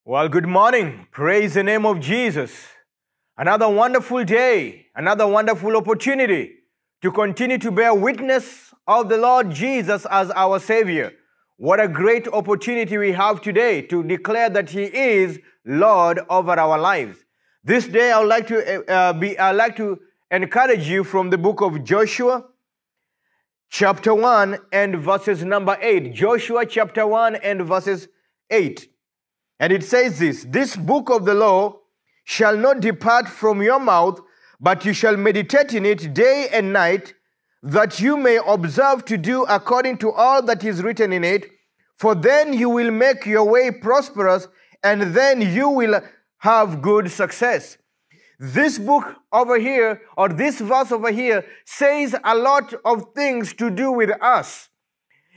Well, good morning. Praise the name of Jesus. Another wonderful day, another wonderful opportunity to continue to bear witness of the Lord Jesus as our Savior. What a great opportunity we have today to declare that He is Lord over our lives. This day, I'd like to encourage you from the book of Joshua, chapter 1 and verses number 8. Joshua chapter 1 and verses 8. And it says this book of the law shall not depart from your mouth, but you shall meditate in it day and night, that you may observe to do according to all that is written in it. For then you will make your way prosperous, and then you will have good success. This book over here, or this verse over here, says a lot of things to do with us.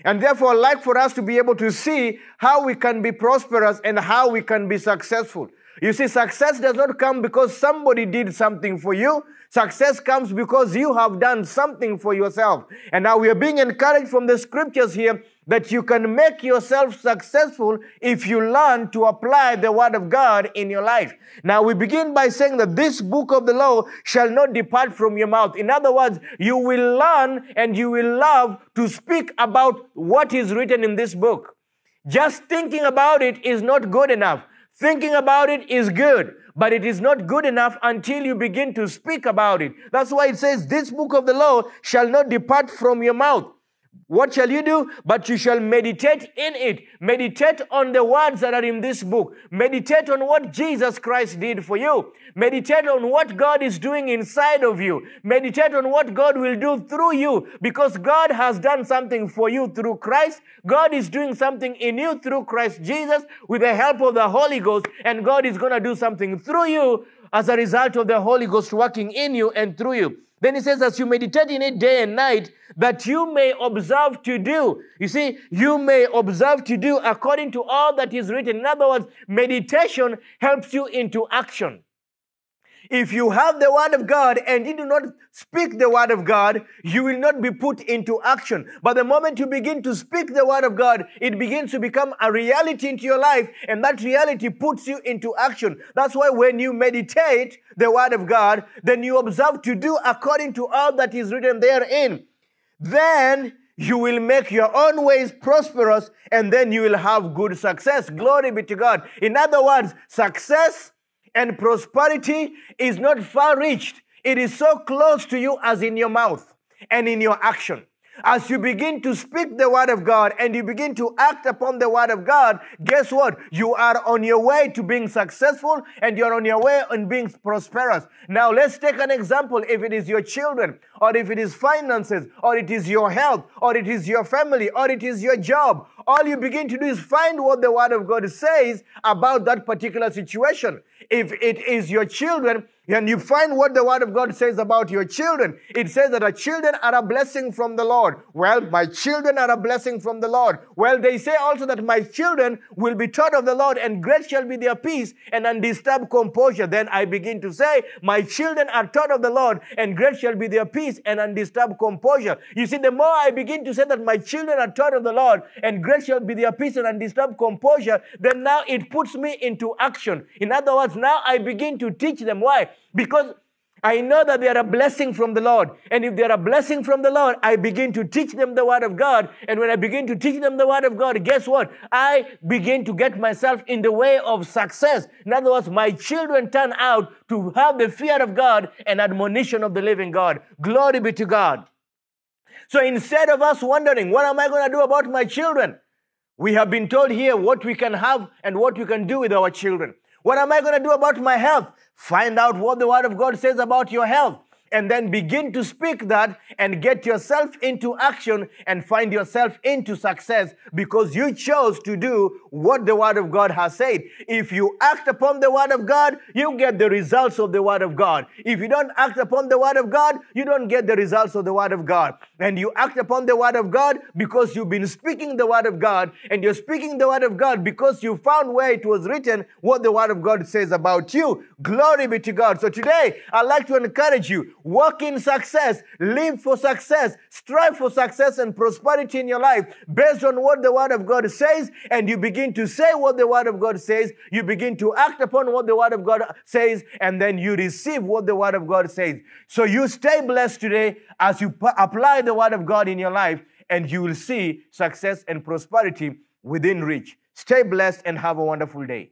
And therefore, I'd like for us to be able to see how we can be prosperous and how we can be successful. You see, success does not come because somebody did something for you. Success comes because you have done something for yourself. And now we are being encouraged from the scriptures here that you can make yourself successful if you learn to apply the word of God in your life. Now we begin by saying that this book of the law shall not depart from your mouth. In other words, you will learn and you will love to speak about what is written in this book. Just thinking about it is not good enough. Thinking about it is good, but it is not good enough until you begin to speak about it. That's why it says, this book of the law shall not depart from your mouth. What shall you do? But you shall meditate in it. Meditate on the words that are in this book. Meditate on what Jesus Christ did for you. Meditate on what God is doing inside of you. Meditate on what God will do through you, because God has done something for you through Christ. God is doing something in you through Christ Jesus with the help of the Holy Ghost, and God is going to do something through you as a result of the Holy Ghost working in you and through you. Then he says, as you meditate in it day and night, that you may observe to do. You see, you may observe to do according to all that is written. In other words, meditation helps you into action. If you have the word of God and you do not speak the word of God, you will not be put into action. But the moment you begin to speak the word of God, it begins to become a reality into your life, and that reality puts you into action. That's why when you meditate the word of God, then you observe to do according to all that is written therein. Then you will make your own ways prosperous, and then you will have good success. Glory be to God. In other words, success and prosperity is not far-reached. It is so close to you as in your mouth and in your action. As you begin to speak the word of God and you begin to act upon the word of God, guess what? You are on your way to being successful, and you're on your way on being prosperous. Now let's take an example. If it is your children, or if it is finances, or it is your health, or it is your family, or it is your job, all you begin to do is find what the word of God says about that particular situation. If it is your children, and you find what the word of God says about your children, it says that our children are a blessing from the Lord. Well, my children are a blessing from the Lord. Well, they say also that my children will be taught of the Lord, and great shall be their peace and undisturbed composure. Then I begin to say, my children are taught of the Lord, and great shall be their peace and undisturbed composure. You see, the more I begin to say that my children are taught of the Lord, and great shall be their peace and undisturbed composure, then now it puts me into action. In other words, now I begin to teach them. Why? Because I know that they are a blessing from the Lord. And if they are a blessing from the Lord, I begin to teach them the word of God. And when I begin to teach them the word of God, guess what? I begin to get myself in the way of success. In other words, my children turn out to have the fear of God and admonition of the living God. Glory be to God. So instead of us wondering, what am I going to do about my children? We have been told here what we can have and what we can do with our children. What am I going to do about my health? Find out what the word of God says about your health, and then begin to speak that and get yourself into action and find yourself into success, because you chose to do what the word of God has said. If you act upon the word of God, you get the results of the word of God. If you don't act upon the word of God, you don't get the results of the word of God. And you act upon the word of God because you've been speaking the word of God, and you're speaking the word of God because you found where it was written what the word of God says about you. Glory be to God. So today, I'd like to encourage you, Walk in success. Live for success. Strive for success and prosperity in your life based on what the Word of God says, and you begin to say what the Word of God says. You begin to act upon what the Word of God says, and then you receive what the Word of God says. So you stay blessed today as you apply the Word of God in your life, and you will see success and prosperity within reach. Stay blessed and have a wonderful day.